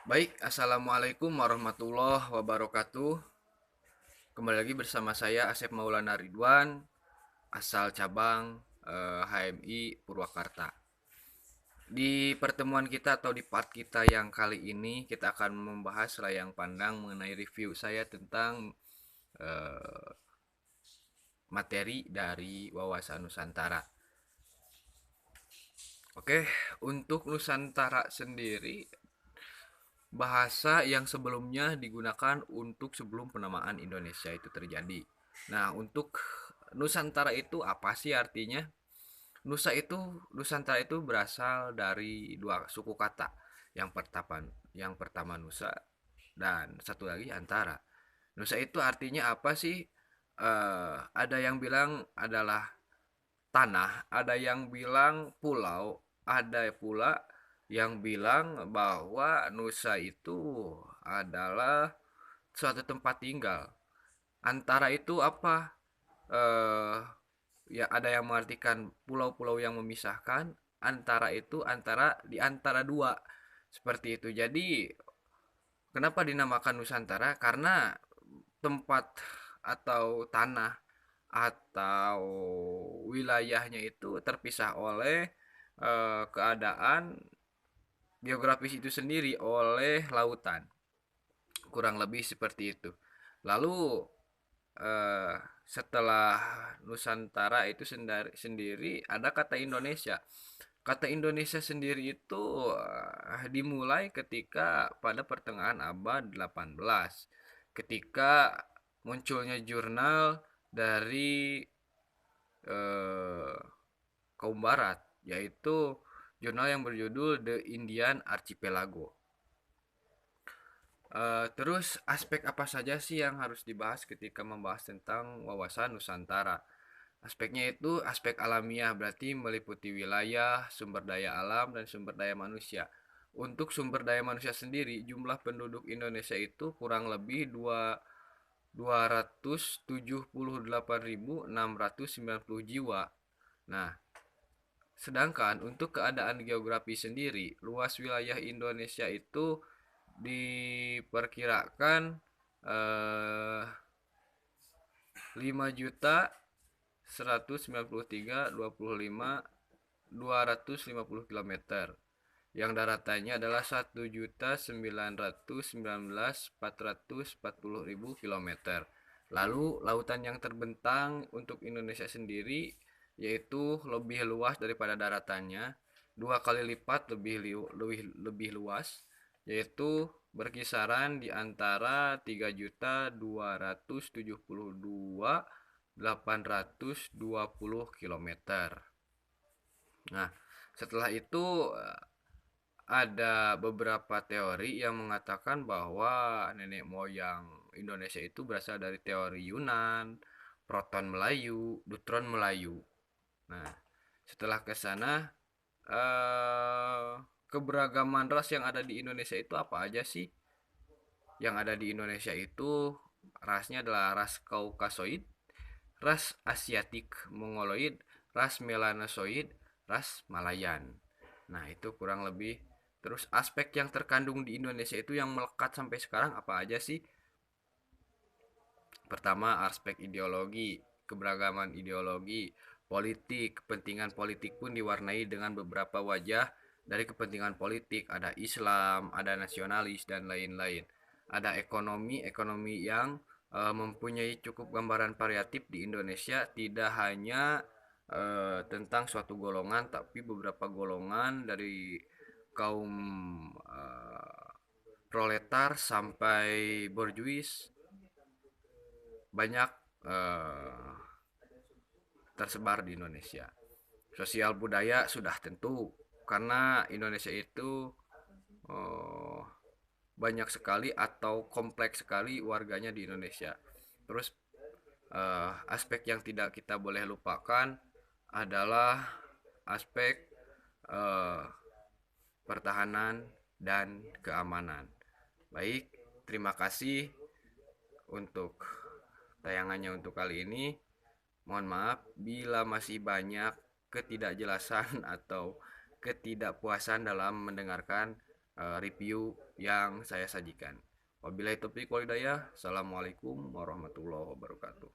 Baik, assalamualaikum warahmatullahi wabarakatuh. Kembali lagi bersama saya Asep Maulana Ridwan, asal cabang HMI Purwakarta. Di pertemuan kita atau di part kita yang kali ini kita akan membahas layang pandang mengenai review saya tentang eh, materi dari Wawasan Nusantara. Oke, untuk Nusantara sendiri bahasa yang sebelumnya digunakan untuk sebelum penamaan Indonesia itu terjadi. Nah, untuk Nusantara itu apa sih artinya? Nusantara itu berasal dari dua suku kata. Yang pertama Nusa dan satu lagi Antara. Nusa itu artinya apa sih? Ada yang bilang adalah tanah, ada yang bilang pulau, ada pula yang bilang bahwa Nusa itu adalah suatu tempat tinggal. Antara itu apa? Eh, ya ada yang mengartikan pulau-pulau yang memisahkan. Antara itu antara di antara dua. Seperti itu. Jadi kenapa dinamakan Nusantara? Karena tempat atau tanah atau wilayahnya itu terpisah oleh keadaan geografis itu sendiri oleh lautan. Kurang lebih seperti itu. Lalu eh, setelah Nusantara itu sendiri ada kata Indonesia. Kata Indonesia sendiri itu dimulai ketika pada pertengahan abad 18 ketika munculnya jurnal dari eh, kaum barat, yaitu jurnal yang berjudul The Indian Archipelago. Terus aspek apa saja sih yang harus dibahas ketika membahas tentang wawasan Nusantara? Aspeknya itu aspek alamiah, berarti meliputi wilayah, sumber daya alam, dan sumber daya manusia. Untuk sumber daya manusia sendiri, jumlah penduduk Indonesia itu kurang lebih 278.690 jiwa. Nah, sedangkan untuk keadaan geografi sendiri, luas wilayah Indonesia itu diperkirakan 5.193.25.250 yang daratannya adalah 1.919.440.000 Lalu lautan yang terbentang untuk Indonesia sendiri yaitu lebih luas daripada daratannya, dua kali lipat lebih luas, yaitu berkisaran di antara 3.272.820 km. Nah, setelah itu ada beberapa teori yang mengatakan bahwa nenek moyang Indonesia itu berasal dari teori Yunan, Proton Melayu, Dutron Melayu. Nah, setelah ke sana keberagaman ras yang ada di Indonesia itu apa aja sih? Yang ada di Indonesia itu rasnya adalah ras Kaukasoid, ras Asiatik Mongoloid, ras Melanosoid, ras Malayan. Nah, itu kurang lebih. Terus aspek yang terkandung di Indonesia itu yang melekat sampai sekarang apa aja sih? Pertama, aspek ideologi, keberagaman ideologi, politik, kepentingan politik pun diwarnai dengan beberapa wajah dari kepentingan politik. Ada Islam, ada nasionalis, dan lain-lain. Ada ekonomi, ekonomi yang mempunyai cukup gambaran variatif di Indonesia, tidak hanya tentang suatu golongan, tapi beberapa golongan dari kaum proletar sampai borjuis banyak eh, tersebar di Indonesia. Sosial budaya sudah tentu karena Indonesia itu eh, banyak sekali atau kompleks sekali warganya di Indonesia. Terus aspek yang tidak kita boleh lupakan adalah aspek eh, pertahanan dan keamanan. Baik, terima kasih untuk tayangannya untuk kali ini. Mohon maaf bila masih banyak ketidakjelasan atau ketidakpuasan dalam mendengarkan review yang saya sajikan. Wabillahi taufiq wal hidayah. Assalamualaikum warahmatullahi wabarakatuh.